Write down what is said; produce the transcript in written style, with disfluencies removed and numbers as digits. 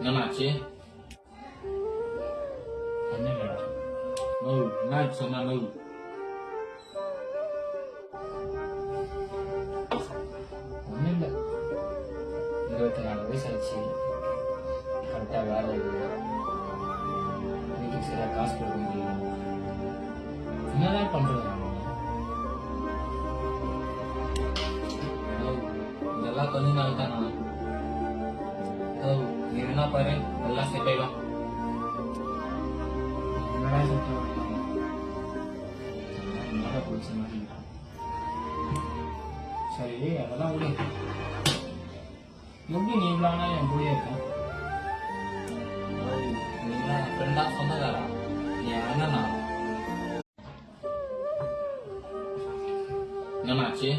என்னாச்சு? ஒன்றும் இல்லைடா. என்னாச்சு சொன்னா நோவு? ஒன்றும் இல்லை. 24 வயசு ஆச்சு. கரெக்டாக வேலை இல்லை. வீட்டுக்கு சரியாக காசு கொடுக்க முடியல. என்னதான் பண்ணுறது நான்? இதெல்லாம் கொஞ்ச நாள் தானா? நீ என்ன பாரு, எல்லாம் செட் ஆயிடும். என்னடா சொல்லிட்டு என்னடா போச்சு மாட்டிக்கிட்டான். சரி, அதெல்லாம் விடு. எப்படி நீ இவ்வளோ நாள் என் கூடயே இருக்க? நீங்களாம் என் ஃப்ரெண்டா சொந்தக்காரா? நீ என் அண்ணனா? என்னாச்சு?